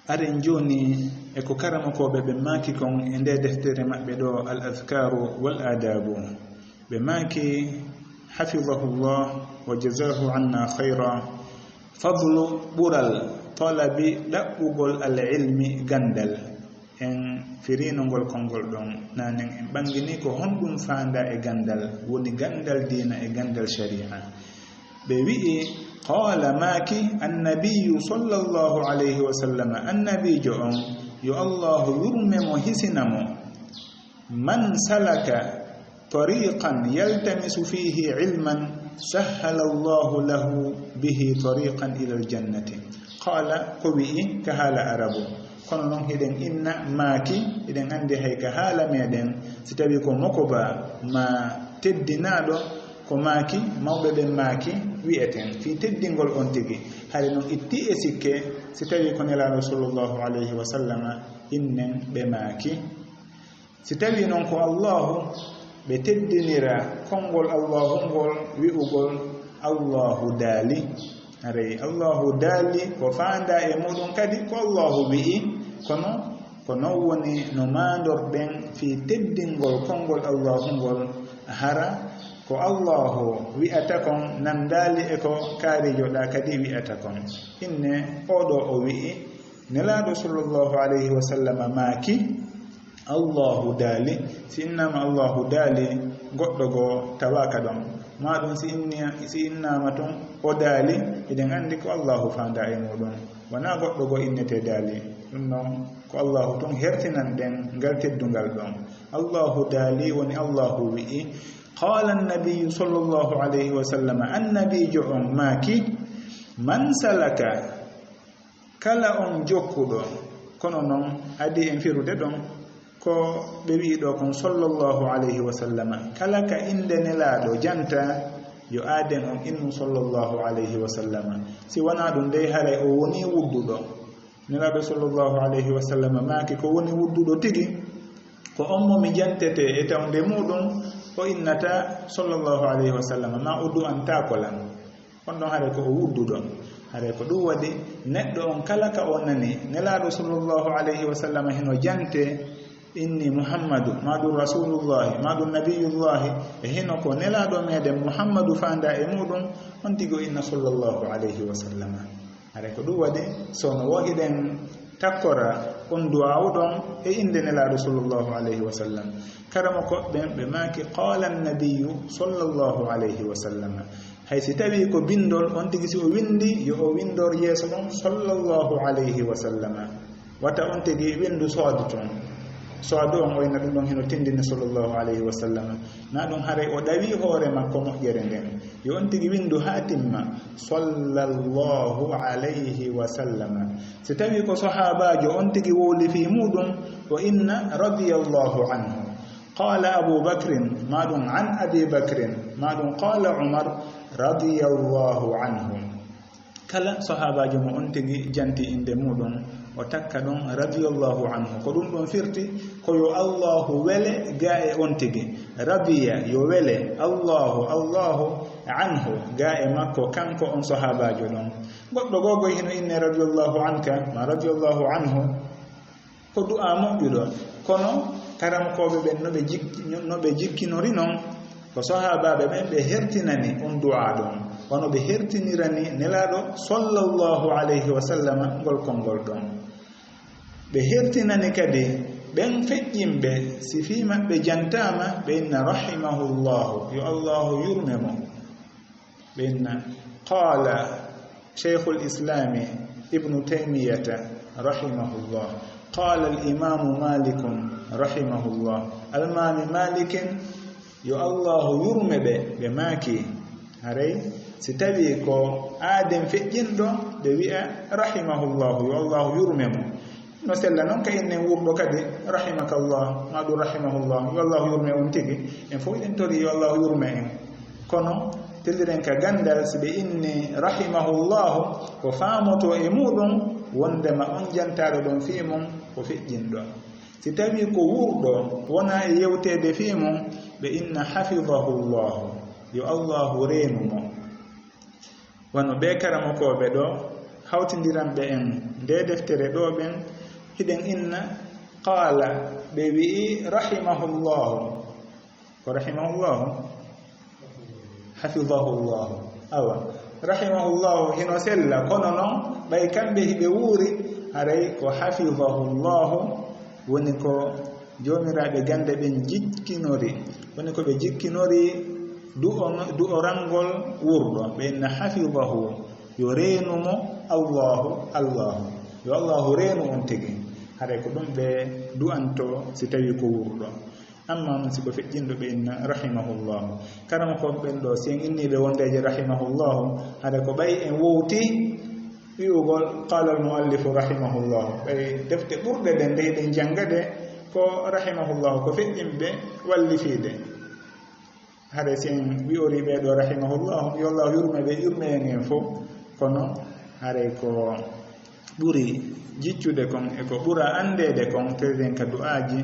aren joni e ko karamo ko be maki kon e nde deftere mabbe do al azkaru wal adabu be maki hafizahullah wa jazahu anna khaira fadlu bural talabi dabbugol al ilmi gandal en firinongol kongol don nanen en bangini ko hondum faanda e gandal woni gandal dina e gandal sharia be wi'i qala maki annabiyyu sallallahu alayhi wa sallam annabiyyu yo allah yurme mo hisinamo man salaka tariqan yaltamisu fihi ilman sahhala allah lahu bihi tariqan ila aljannati qala ko wi'i ka hala arabu kono non heden inna maki eden ande hay ka hala meden si tawi ko mokoba ma teddinado ko maki mawbe ben maki wi'eten fi teddingol on tigi hali non itti e sikke si tawi ko nelaado sallallahu alayhi wa sallama innen be maki si tawi non ko allah be teddinira kongol allah ngol wi'ugol allahu dali are allahu dali ko faanda e mudun kadi ko allahu wi'i kono woni no mandorden fi teddingol kongol allahu ngol hara ko allahu wi'ata kon nandali e ko kaarijo da kadi wi'ata kon inne odo o wi'i nelaado sallallahu alayhi wa sallam maki allahu dali sinnama allahu dali goddo go tawaka don madum si innama ton o dali eden andi ko allahu faanda e modon wana goddo go innete dali dum non ko allahu ton hertinan den ngal teddungal don allahu dali woni allahu wi'i qala an-nabiy sallallahu alayhi wa sallam an-nabiy maki man salaka kala on jokkudo kono non adi en firude don ko be wi do kon sallallahu alayhi wa sallam kala ka inde nelaado janta yo aden on innu sallallahu alayhi wa sallam si wana dum dey hare o woni wuddudo nelaado sallallahu alayhi wa sallam maki ko woni wuddudo tigi ko ommo mi jantete e tawde mudum o innata sallallahu alayhi wa sallam ma uddu anta kolan on don hare ko o wuddudo hare ko dum wadi neddo on kala ka onani nelaado sallallahu alayhi wa sallam hino jante inni muhammadu madu rasulullah madu nabiyullah e hino ko nelaado meden muhammadu faanda e mudum on tigo inna sallallahu alayhi wa sallam are ko dum wadi sono wogiden takora on du'awdon e inde nelaado sallallahu alayhi wa sallam karama ko be maki qala an-nabiy sallallahu alayhi wa sallam hay si tawi ko bindol on tigi si o windi yo o windor yeso don sallallahu alayhi wa sallam wata on tigi windu sooduton soado on wayna dum don hino tindini sallallahu alayhi wa sallam na don hare o dawi hoore makko mojjere den yo on tigi windu hatimma sallallahu alayhi wa sallam si tawi ko sahabaajo on tigi woli fi mudum wa inna radiyallahu anhu qala abu bakr madun an abi bakr madun qala umar radiyallahu anhu kala sahabaajo mo on tigi janti inde mudum o takka don radiyallahu anhu ko dum don firti ko yo Allahu wele ga e on tigi radiya yo wele Allahu anhu ga e makko kanko on sahabaajo don goddo gogo hino inne radiyallahu anka ma radiyallahu anhu ko du'a mojudo kono karam ko be no be jikkinori non ko sahabaabe ben be hertinani on du'a don wono be hertinirani nelaado sallallahu alayhi wa sallam gol kongol don be hertinani kadi ben fejjimbe sifi mabbe jantama be inna rahimahullah yo allah yurmemo be inna qala shaykh al-islam ibn taymiyah rahimahullah qala al-imam malik rahimahullah al-imam malik yo allah yurmebe be maki haray si tawi ko adem fejjindo be wi'a rahimahullah yo allah yurmemo no sella non kay en wurdo kadi rahimakallah madu rahimahullah yo allah yurme on tigi en fo en tori yo allah yurme en kono telliren ka gandal sibe inni rahimahullah ko faamoto e mudum wonde ma on jantado don fi mum ko fejjindo si tawi ko wurdo wona e yewtede fi mum be inna hafizahullah yo allah renumo wano be karamo ko be do hawtindiran be en de deftere do ben hiden inna qala be wi rahimahullah wa rahimahullah hafizahullah awa rahimahullah hino sella kono non bay kambe hibe wuri haray ko hafizahullah woni ko jomirabe gande ben jikkinori woni ko be jikkinori du orangol wurdo be na hafizahu yo renumo Allah yo Allah renu on tigi haray ko dum be du'anto si tawi ko wurdo amma non siko fejjindo be inna rahimahullah karama ko ben do sen inni be wondeje rahimahullah hada ko bay en wowti wi'ugol qala al muallif rahimahullah bay defte burde den de jangade ko rahimahullah ko fejjimbe wallifide hada sen wi'ori be do rahimahullah yo Allah yurme be yurme en fo kono hada ko buri jiccude kon e ko bura andede kon teden ka du'aji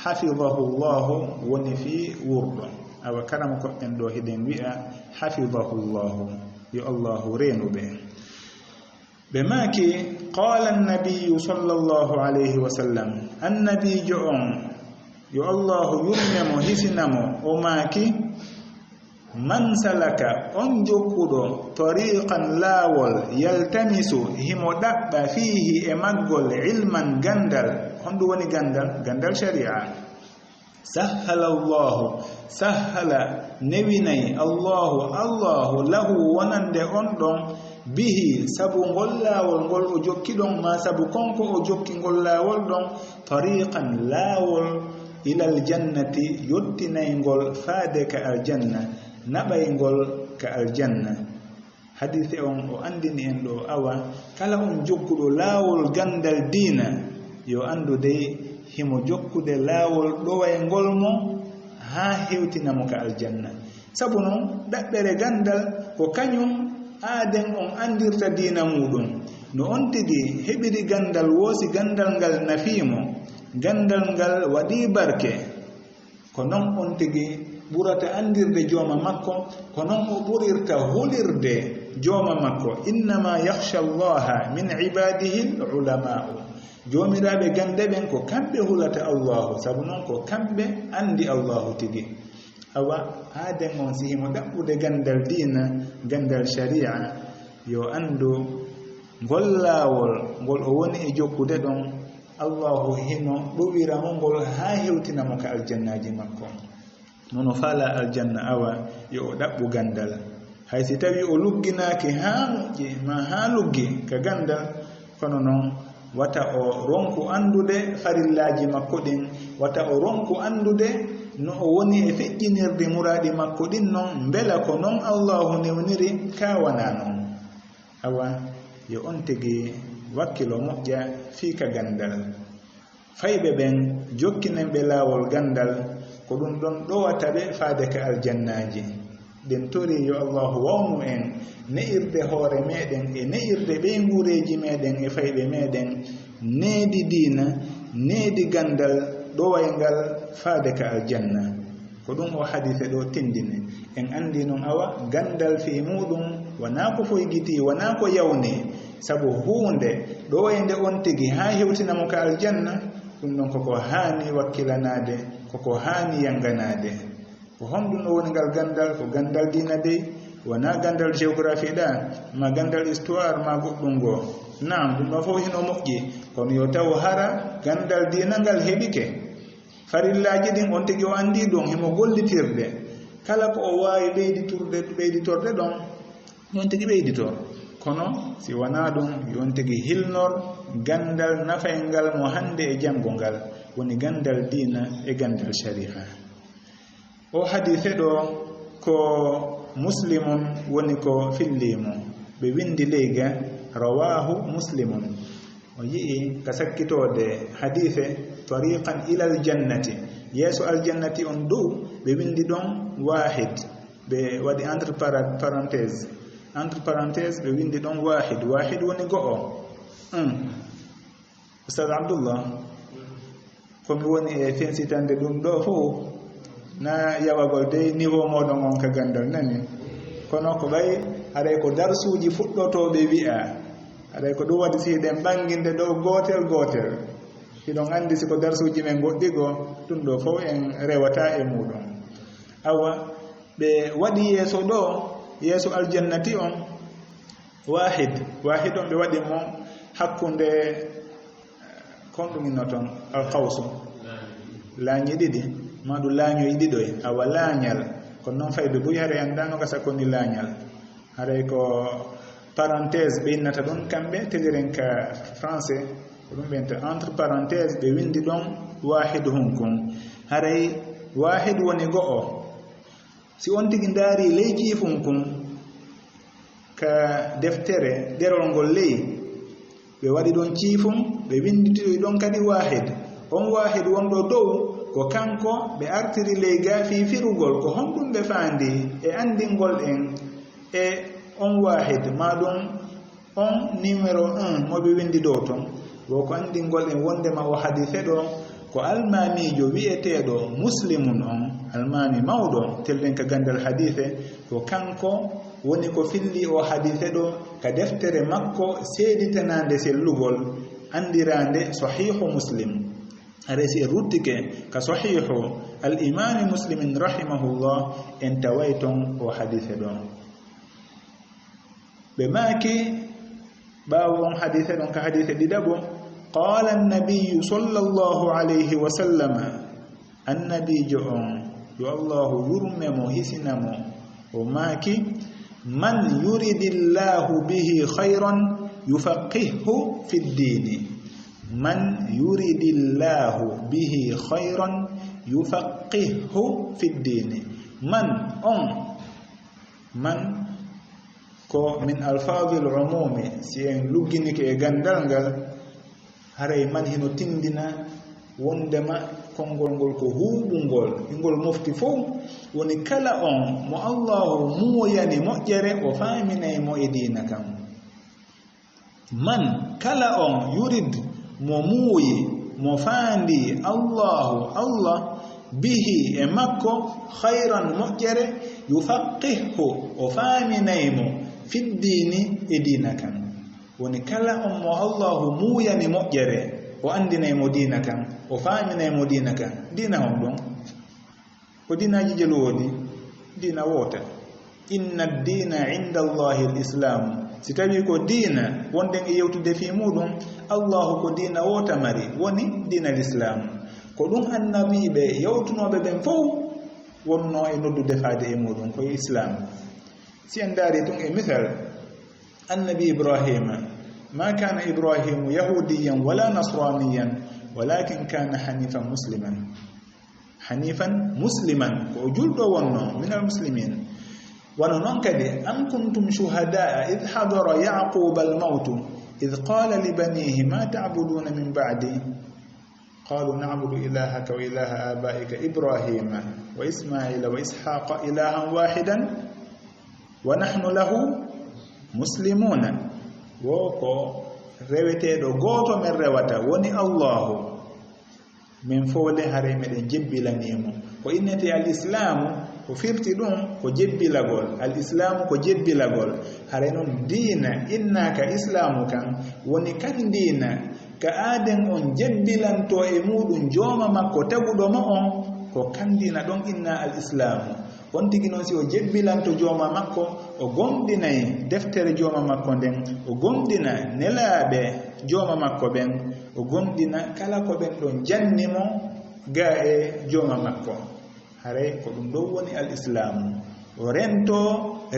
hafizahullah woni fi wurdo awa karama ko en do hiden wi'a hafizahullah yo Allah renu be maki qala an-nabiy sallallahu alayhi wa sallam an-nabiy jo'on yo Allah yurmemo hisinamo o maki man salaka on jokkudo tariqan lawol yaltamisu himo dabba fihi e maggol ilman gandal hondo woni gandal sharia sahala newinay Allah lahu wonande on don bihi sabu ngol lawol ngol o jokkidon ma sabu konko o jokki ngol lawol don tariqan lawol ila aljannati yottinay ngol faade ka aljanna nabay ngol ka aljanna hadith on o andini en do awa kala on jokkudo lawol gandal diina yo andude himo jokkude lawol do way ngol mo ha hewtina mo ka aljanna sabu non dabbere gandal ko kanyum aden on andirta diina mudum no on tigi hebiri gandal wosi gandal ngal nafimo gandal ngal wadi barke ko non on tigi burata andirde jooma makko ko non o burirta hulirde jooma makko innama yakhsha Allah min ibadihi ulama joomirabe gande ben ko kambe hulata Allah sabu non ko kambe andi Allah tigi awa aden on sihimo dabbude gandal diina gandal sharia yo andu gollawol ngol o woni e jokkude don Allah hino duwira mo ngol ha hewtina mo ka aljannaji makko nono fala aljanna awa yo dabbu gandal hay si tawi o lugginaaki haamuje ma ha luggi ka gandal kono non wata o ronku andude farillaji makko din wata o ronku andude no o woni e fejjinirde muradi makko din non bela ko non Allahu newniri ka wana non awa yo on tigi wakkilo moƴƴa fi ka gandal faybe ben jokkinen be lawol gandal ko dum don do wata be faade ka aljannaji den tori yo Allah wawnu en neirde hoore meden e neirde be ngureji meden e faybe meden needi diina needi gandal do wayngal faade ka aljanna ko dum o hadith do tindine en andi non awa gandal fi mudum wana ko foygiti wana ko yawne sabu hunde do wayde on tigi ha hewtina mo ka aljanna dum non ko haani wakkilanade ko haani yanganade ko hondu no woni gal gandal ko gandal diina de wana gandal géographie da ma gandal histoire ma goddum go naam dum fo hino moƴƴi kono yo taw hara gandal diina ngal hebike farillaji din on tigi o andi don himo gollitirde kala ko o waawi beyditorde don on tigi beyditor kono si wana dum yon tigi hilnor gandal nafayngal mo hande e jango ngal woni gandal diina e gandal sharia o hadithe do ko muslimun woni ko fillimo be windi lega rawahu muslimun o yi ka sakkitode hadithe tariqan ila aljannati yeso aljannati on do be windi don wahid be wadi entre parenthèse be windi don wahid woni go'o Ustaz Abdullah ko mi woni e fensitande dum do fo na yawagol de niveau modon on ka gandal nani kono ko bay are ko darsuji fuddoto be wi'a aɗay ko ɗum waɗi si hiɗen ɓanginde ɗo gotel gotel hiɗon anndi siko darsuji men goɗɗi goo ɗum ɗo fof en rewata e muɗum awa ɓe waɗi yeeso ɗo yeeso aljannati on wahid on ɓe waɗi mo hakkunde kon ɗum inno toon alkawsu laañi ɗiɗi ma ɗum laañoyi ɗiɗoy awa laañal kono noon fay ɓe ɓuri haɗa anndano gasa koni laañal haɗay ko parenthèse ɓe innata ɗum kamɓe tegiren ka français ko ɗum ɓenta entre parenthèse ɓe windi ɗon wahid hunkun haray wahid woni go'o si on tigi ndaari ley ciifum kun ka deftere ɗerol ngol ley ɓe waɗi ɗon ciifum ɓe winditiɗoy ɗon kadi wahid on wahid wonɗo dow ko kanko ɓe artiri ley gaafi firugol ko honɗum ɓe faandi e anndingol en e on wahid maɗum on numéro 1 mo ɓe windi dow ton wo ko anndingol en wondema o hadise ɗo ko almamijo wi'eteɗo muslimun on almami mawɗo telden ka gandal hadise ko kanko woni ko filli o hadise ɗo ka deftere makko seeditanande sellugol andirande sahihu muslim aresi ruttike ka sahihu al imami muslimin rahimahullah en taway ton o hadise ɗo ɓe maaki ɓaawo on hadise ɗon ka hadise ɗiɗaɓo qala annabiyu sallallahu alayhi wa sallam annabijo on yo allahu yurmemo hisinamo o maaki man yuridillahu bihi khayran yufaqihu fi ddini man yuridillahu bihi khayran yufaqihu fi ddini man on man ko min alfadil umumi si en lugginike e gandal ngal haray man hino tindina wondema konngol ngol ko huuɓungol ngol mofti fof woni kala on mo allahu muuyani moƴƴere o faaminay mo e diina kam man kala on yurid mo muuyi mo faandi allah bihi e makko khayran moƴƴere yufaqihu o faaminaymo fiddini e diina kan woni kala on mo allahu muuyani moƴƴere o andinaymo diina kan o faaminaymo diina kan diina on ɗon ko diinaji jelu woodi diina woota inna ad-dina inda allahi al-islam si tawi ko diina wonɗen e yewtude fi muɗum allahu ko diina woota mari woni diina l'islam ko ɗum annabiɓe yewtunoɓe ɓen fof wonno e noddude faade e muɗum koye islam si en daari tun e misal annabi ibrahima ma kana ibrahimu yahudiyan wala nasraniyan walakin kana hanifan musliman ko julɗo wonno min almuslimin wano noon kadi am kuntum shuhadaa id hadara yaquba almautu id qala libanihi ma ta'buduna min ba'di qalu na'budu ilahaka wa ilaha abaika ibrahima wa ismaila wa ishaqa ilahan wahidan wa nahnu lahu muslimuna wo ko reweteɗo goto men rewata woni allahu min fole hare meɗen jebbilanimo ko innete al-islamu ko firti ɗum ko jebbilagol al-islamu ko jebbilagol hare noon diina innaka islamu kan woni kan diina ka aaden on jebbilanto e muɗum jooma makko taguɗo ma on ko kan diina ɗon inna al-islamu on tigi noon si o jebbilanto jooma makko o gomɗinay deftere jooma makko nden o gomɗina nelaaɓe jooma makko ɓen o gomɗina kala ko ɓen ɗon jannimo ga e jooma makko haray ko ɗum ɗon woni al-islamu o rento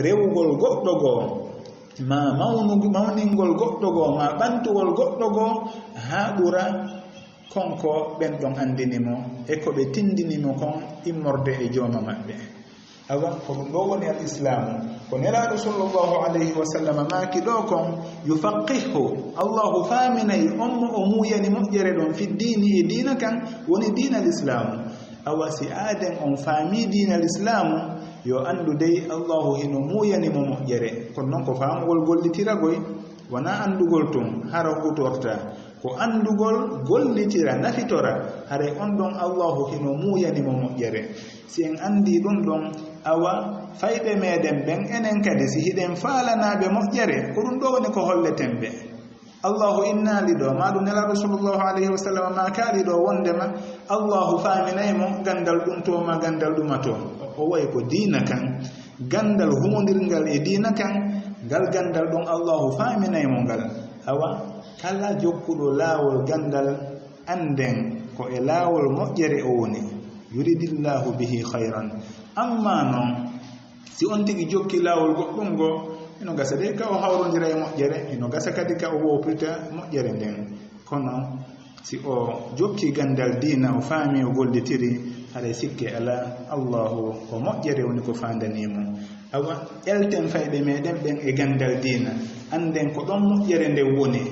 rewugol goɗɗo goo ma mawningol goɗɗo goo ma ɓantugol goɗɗo goo haa ɓura konko ɓen ɗon anndinimo e ko ɓe tindinimo kon immorde e jooma maɓɓe awa ko ɗum ɗo woni al-islamu ko nelaaɗo sallllahu alayhi wa sallam maaki ɗo kon yufaqihu allahu faaminayi on mo o muuyani moƴƴere ɗon fi diini e diina kan woni diina l'islamu awa si aaden on faami diina l'islamu yo anndu dey allahu hino muuyanimo moƴƴere kono noon ko faamugol gollitiragoy wona anndugol tun hara hutorta ko anndugol gollitira nafitora hare on ɗon allahu hino muuyanimo moƴƴere si en anndi ɗum ɗon awa fayɓe meɗen ɓen enen kadi si hiɗen faalanaɓe moƴƴere ko ɗum ɗo woni ko holleten ɓe Allahu innali do maɗum nelaɗo sallllahu alayhi wa sallam ma kaali ɗo wondema Allahu faaminaymo gandal ɗum to ma gandal ɗuma to o wayi ko diina kan gandal humodirngal e diina kan ngal gandal ɗon Allahu faaminaymo ngal awa kala jokkuɗo laawol gandal anden ko e laawol moƴƴere o woni yuridillahu bihi khayran amma noon si on tigi jokki laawol goɗɗum ngo ino gasa de ka o hawrodira e moƴƴere ino gasa kadi ka o wopita moƴƴere nden kono si o jokki gandal diina o faami o gollitiri haɗa sikke ala Allahu ko moƴƴere woni ko fandanimo awa elten fayɓe meɗen ɓen e gandal diina anden ko ɗon moƴƴere nde woni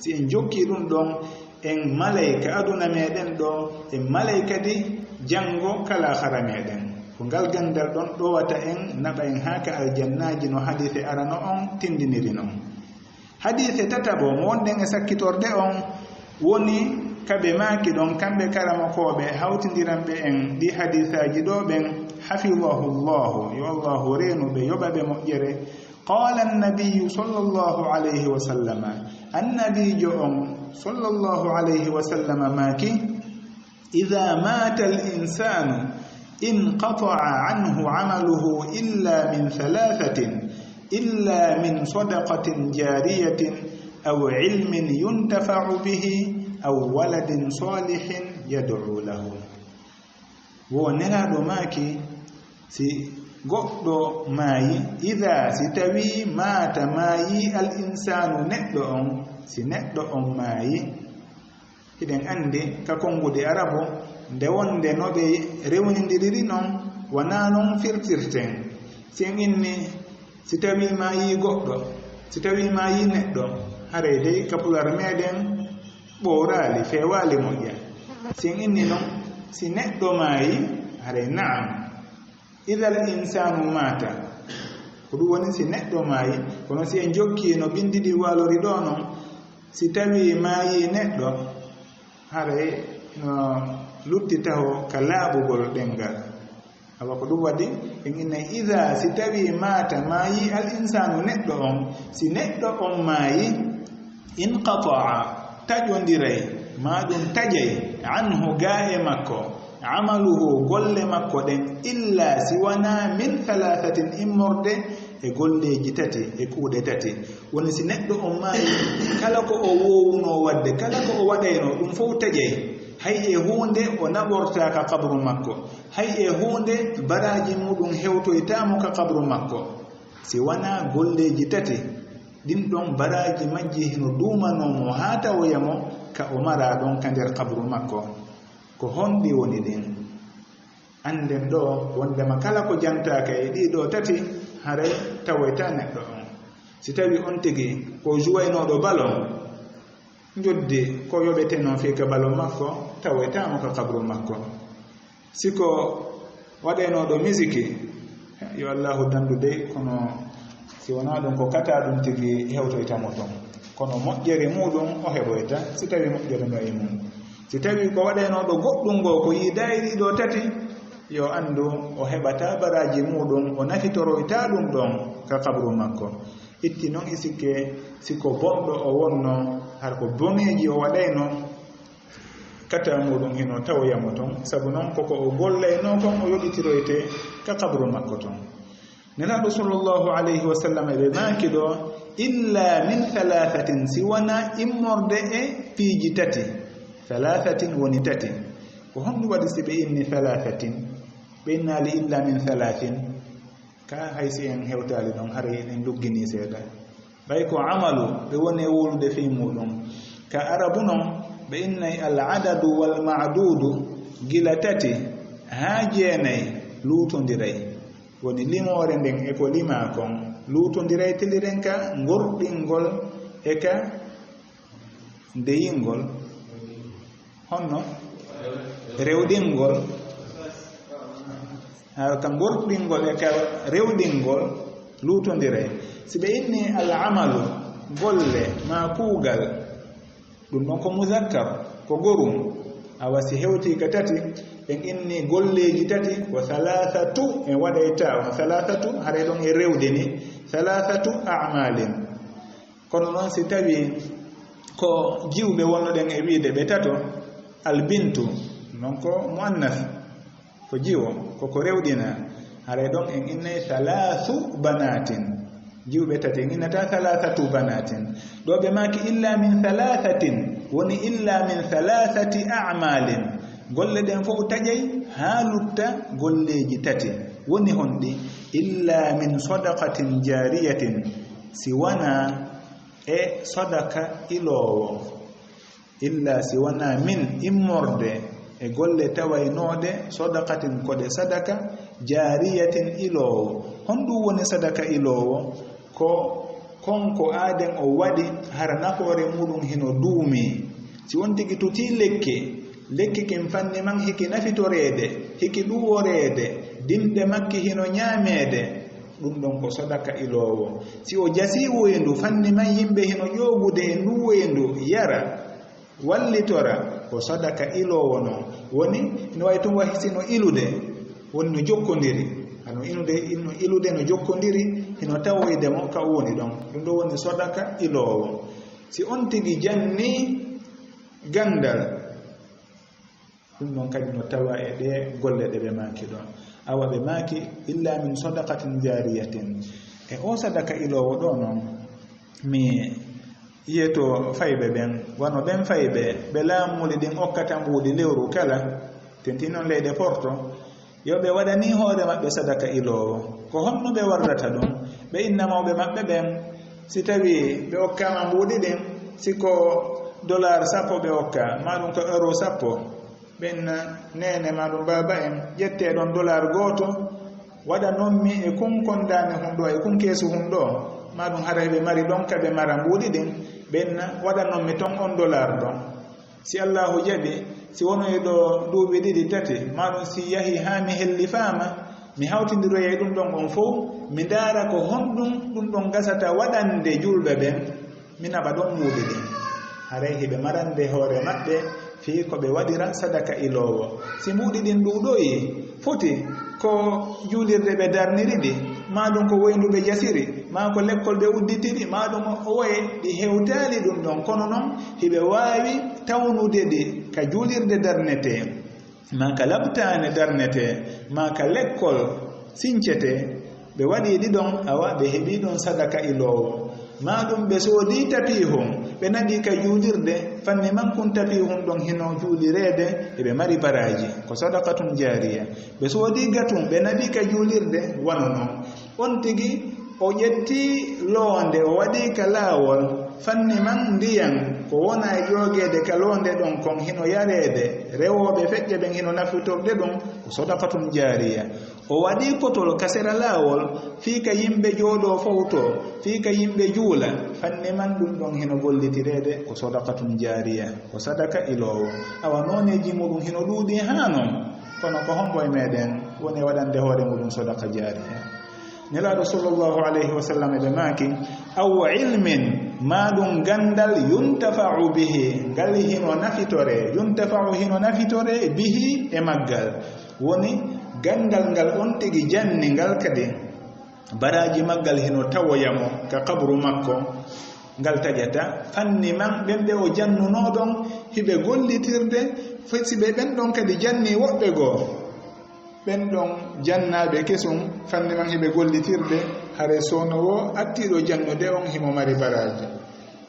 si en jokki ɗum ɗon en malayka aduna meɗen ɗo en malayka di janngo kala hara meɗen ko ngal gandal ɗon ɗowata en naɓa en haka aljannaji no hadise arano on tindiniri noon hadise tatabo mo wonɗen e sakkitorde on woni kaɓe maaki ɗon kamɓe karamokoɓe hawtidiranɓe en ɗi hadisaji ɗo ɓen hafidahullahu yo allahu renuɓe yoɓaɓe moƴƴere qala annabiyu sallllahu alayhi wa sallama annabijo on sallllahu alayhi wa sallama maaki ida mata al insanu انقطع عنه عمله إلا من ثلاثة إلا من صدقة جارية أو علم ينتفع به أو ولد صالح يدعو له ونرى ماكي سي goɗɗo maayi ida si tawi maata maayi al insanu neɗɗo on si neɗɗo on maayi hiɗen andi ka kongude arabo nde wonde no ɓe rewnidiri noon wona noon firtirten sen inni si tawi maayi goɗɗo si tawi maayi neɗɗo haray dey kapular meɗen ɓoorali fewali moƴƴa sen inni noon si neɗɗo maayi haray naam ida l insanu mata ko ɗum woni si neɗɗo maayi kono si en jokki no bindiɗi walori ɗo noon si tawi maayi neɗɗo haray no luttitaho ka laaɓugol ɗengal awa ko ɗum waɗi en inna ida si tawi mata maayi al insanu neɗɗo on si neɗɗo on maayi inqata'a taƴodiray maɗum taƴay anhu ga e makko amaluhu golle makko ɗen illa si wona min thalathatin immorde e golleji tati e kuuɗe tati woni si neɗɗo on maayi kala ko o wowuno wadde kala ko o waɗayno ɗum fof taƴay hay e hunde o naɓorta ka kabru makko hay e hunde baraji muɗum hewtoytamo ka kabru makko si wona golleji tati ɗin ɗon baraji majji hino ɗumanomo ha tawoyamo ka o mara ɗon ka nder kabru makko ko honɗi woni ɗin anden ɗo wondema kala ko jantaka e ɗiɗo tati haray tawoyta neɗɗo on si tawi on tigi ko juwaynoɗo balon joddi ko yoɓeteno fi ka balon makko tawoytamo ka kabru makko siko waɗaynoɗo misiki yo allahu dandu dey kono si wona ɗum ko kata ɗum tigi hewtoytamo ton kono moƴƴere muɗum o heɓoyta si tawi moƴƴere no e mum si tawi ko waɗaynoɗo goɗɗum ngo ko yiidayi ɗiɗo tati yo andu o heɓata baraji muɗum o nafitoroyta ɗum ɗon ka kabru makko itti noon e sikke siko bonɗo o wonno har ko boneji o waɗayno kata muɗum hino tawoyamo ton sabu noon koko o gollayno kon o yoɗitiroyte ka kabru makko ton nelaɗo sallllahu alayhi wa sallam eɓe maaki ɗo illa min thalathatin si wona immorde e piiji tati thalathatin woni tati ko honɗum waɗi si ɓe inni thalathatin ɓe innali illa min thalathin ka haysi en hewtali ɗon haray en luggini seeɗa ɓay ko amalu ɓe woni e wolude fi muɗum ka arabu noon ɓe innay al adadu wal madudu gila tati ha jeenayi luutodiray woni limore nden e ko lima kon luutodiray tiliren ka ngorɗingol e ka ndeyingol honno rewɗingol ka ngorɗingol e ka rewɗingol luutodiray si ɓe inni al amalu golle ma kuugal ɗum ɗon ko muzakkar ko gorum awa si hewti ka tati ɓen inni golleji tati ko thalathatu e waɗayta o thalathatu haɗa ɗon e rewde ni thalathatu amalin kono noon si tawi ko jiwɓe wonnoɗen e wiide ɓe tato albintu non ko muannas ko jiwo koko rewɗina haray ɗon en innay halathu banatin jiwɓe tati en innata halathatu banatin ɗo ɓe maki illa min halathatin woni illa min halathati a'malin golle ɗen fof taƴay ha lutta golleji tati woni honɗi illa min sadaqatin jariyatin si wana e sadaka ilowo illa si wana min immorde e golle tawaynode sadaqatin kode sadaka jariyatin ilowo honɗum woni sadaka ilowo ko konko aaden o waɗi hara nafoore muɗum hino duumi si won tigi tuti lekki kin fanni man hiki nafitorede hiki ɗuworede dimɗe makki hino ñaamede ɗum ɗon ko sadaka ilowo si o jasi woyndu fanni man yimɓe hino ƴogude e ndu woyndu yara wallitora ko sadaka ilowo non woni no way tum wahisino ilude woni no jokkodiri ano ilude no jokkodiri hino tawoyde mo ka woni ɗon ɗum ɗo woni sadaka ilowo si on tigi janni gandal ɗum ɗon kadi no tawa e ɗe golle ɗe ɓe maki ɗon awa ɓe maki illa min sadaqatin jariyatin e o sadaka ilowo ɗo noon mi yiyeto fayɓe ɓen wano ɓen fayɓe ɓe laamuli ɗin okkata mbuuɗi lewru kala tenti noon leyɗe porto yoɓe waɗani hoore maɓɓe sadaka ilowo ko honno ɓe wardata ɗum ɓe innamawɓe maɓɓe ɓen si tawi ɓe okkama mbuuɗi ɗin siko $10 ɓe okka maɗum ko euro 10 ɓen nene maɗum baba en ƴette ɗon $1 goto waɗa nonmi e kunkondani hunɗo e kunkeesu hunɗo maɗum hara ɓe mari ɗon kaɓe mara mbuuɗi ɗin ɓen waɗa nonmi ton on $1 ɗon si allahu jaɓi si wonoyi ɗo duuɓi ɗiɗi tati maɗum si yahi ha mi helli faama mi hawtidiroye ɗum ɗon on fof mi daara ko honɗum ɗum ɗon gasata waɗande julɓe ɓen mi naɓa ɗon mbuuɗi ɗin haray hiɓe marande hoore maɓɓe fii ko ɓe waɗira sadaka ilowo si mbuuɗi ɗin ɗuuɗoyi foti ko juulirde ɓe darniri ɗi maɗum ko woynduɓe jasiri ma ko lekkol ɓe udditiri maɗum o woye ɗi hewtali ɗum ɗon kono noon hiɓe wawi tawnude ɗi ka juulirde darnete ma ka labtane darnete ma ka lekkol sincete ɓe waɗi ɗi ɗon awa ɓe heɓi ɗon sadaka ilowo maɗum ɓe soodi tapihum ɓe naɗi ka juulirde fanni man kun tapihum ɗon hino juulirede eɓe mari baraji ko sadaqatum jariya ɓe soodi gatum ɓe naɗi ka juulirde wano noon on tigi o ƴetti loonde o waɗi ka laawol fanni man ndiyan ko wona e ƴoogede ka loonde ɗon kon hino yareede rewoɓe feƴƴe ɓen hino nafitorɗe ɗum ko sadaqatum jariya o waɗi potol kasera laawol fii ka yimɓe jooɗo fowto fii ka yimɓe juula fanni man ɗum ɗon hino gollitireede ko sadaqatum jariya ko sadaka ilowo awa nooneji muɗum hino ɗuuɗi haa noon kono ko hombo e meɗen woni waɗande hoore muɗum sadaka jariya nelaaɗo sallllahu alayhi wa sallam ɓe maaki aw ilmin maɗum gandal yuntafau bihi ngal hino nafitore yuntafau hino nafitore bihi e maggal woni gandal ngal on tigi janni ngal kadi baraji maggal hino tawoyamo ka kabru makko ngal taƴata fanni man ɓen ɓe o jannunoɗon hiɓe gollitirde fesiɓe ɓen ɗon kadi janni woɓɓe goo ɓen ɗon jannaɓe kesum fanni man hiɓe gollitirde hare sownowo attiɗo jannude on himo mari baraji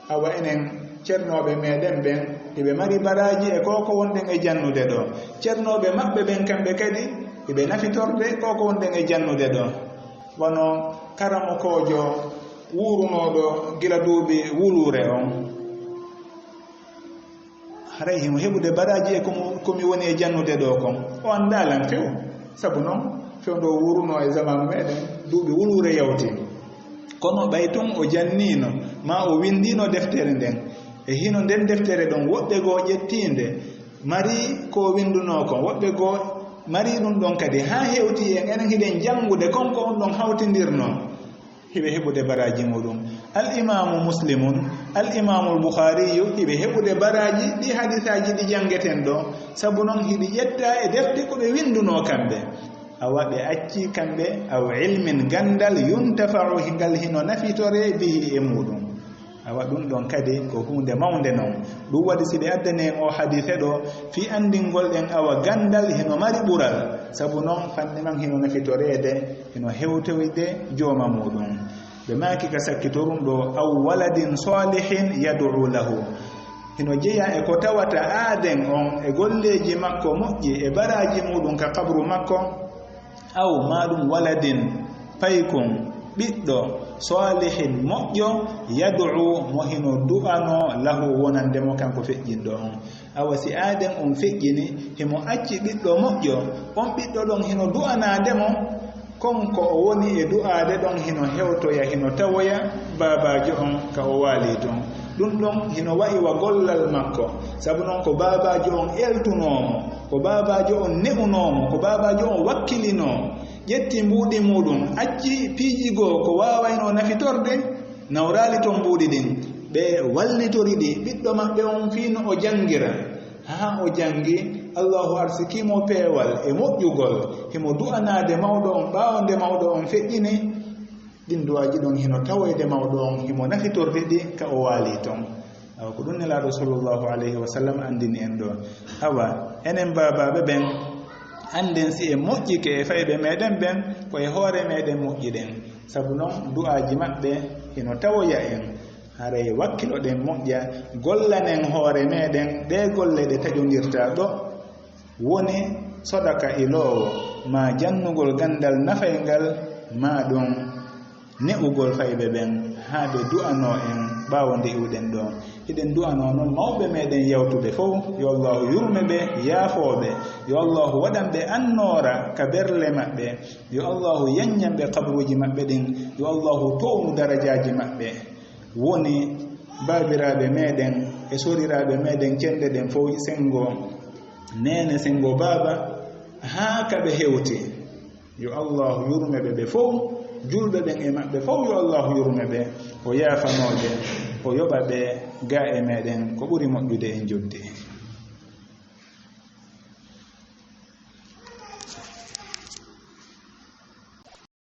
awa enen ceernoɓe meɗen ɓen hiɓe mari baraji e koko wonɗen e jannude ɗo ceernoɓe maɓɓe ɓen kamɓe kadi hiɓe nafitorde koko wonɗen e jannude ɗo wono karamokojo wurunoɗo gila duuɓi wulure on haray himo heɓude baraji e komi woni e jannude ɗo kon o andalan few sabu noon fewndo wuruno e zamanu meɗen duuɓi wulure yawti kono ɓay tun o jannino ma o windino deftere nden e hino nden deftere ɗon woɓɓe goo ƴettinde mari ko winduno kon woɓɓe goo mari ɗum ɗon kadi ha hewti en enen hiɗen jangude konko on ɗon hawtindirno hiɓe heɓude baraji muɗum al imamu muslimun al imamu al bukhariyu hiɓe heɓude baraji ɗi hadisaji ɗi jangeten ɗo sabu noon hiɗi ƴetta e defte ko ɓe winduno kamɓe awa ɓe acci kamɓe aw ilmin gandal yuntafau ngal hino nafitore bihi e muɗum awa ɗum ɗon kadi ko hunde mawnde noon ɗum waɗi si ɓe addane o hadise ɗo fi andingol ɗen awa gandal heno mari ɓural sabu noon fanni man heno nafitorede heno hewtoyde jooma muɗum ɓe maaki ka sakkitorum ɗo aw waladin salihin yad'u lahu hino jeeya e ko tawata aaden on e golleji makko moƴƴi e baraji muɗum ka kabru makko aw maɗum waladin paykum ɓiɗɗo salihin moƴƴo yad'u mo hino du'ano lahu wonandemo kanko feƴƴinɗo on awa si aaden on feƴƴini himo acci ɓiɗɗo moƴƴo on ɓiɗɗo ɗon hino du'anademo konko o woni e du'ade ɗon hino hewtoya hino tawoya babajo on ka o waali ton ɗum ɗon hino wa'i wa gollal makko sabu noon ko babajo on eltunomo ko babajo on ne'unomo ko babajo on wakkilino ƴetti mbuuɗi muɗum acci piijigoo ko wawayno nafitorde nawrali ton mbuuɗi ɗin ɓe wallitori ɗi ɓiɗɗo maɓɓe on fiino o jangira ha o jangi allahu arsikimo peewal e moƴƴugol himo du'anade mawɗo on ɓawo nde mawɗo on feƴƴini ɗin duwaji ɗon hino tawoyde mawɗo on himo nafitorde ɗi ka o waali ton awa ko ɗum nelaɗo sallllahu alayhi wa sallam andini en ɗo awa enen babaɓe ɓen anden si e moƴƴike e fayɓe meɗen ɓen koye hoore meɗen moƴƴiɗen sabu noon du'aji maɓɓe hino tawoya en haray wakkilo ɗen moƴƴa gollanen hoore meɗen ɗe golle ɗe taƴodirta ɗo woni sodaka ilowo ma jannugol gandal nafaygal ma ɗum ne'ugol fayɓe ɓen ha ɓe du'ano en ɓawo nde iwɗen ɗo hiɗen du'ano noon mawɓe meɗen yawtuɓe fof yo allahu yurme ɓe yaafoɓe yo allahu waɗanɓe annora ka berle maɓɓe yo allahu yanñanɓe kabruji maɓɓe ɗin yo allahu townu darajaji maɓɓe woni babiraɓe meɗen e soriraɓe meɗen cenɗe ɗen fof sengo nene sengo baba ha kaɓe hewti yo allahu yurmeɓe ɓe fof julɓe ɓen e maɓɓe fof yo allahu yurme ɓe o yaafanoɓe o yoɓa ɓe ga e meɗen ko ɓuri moƴƴude en joddi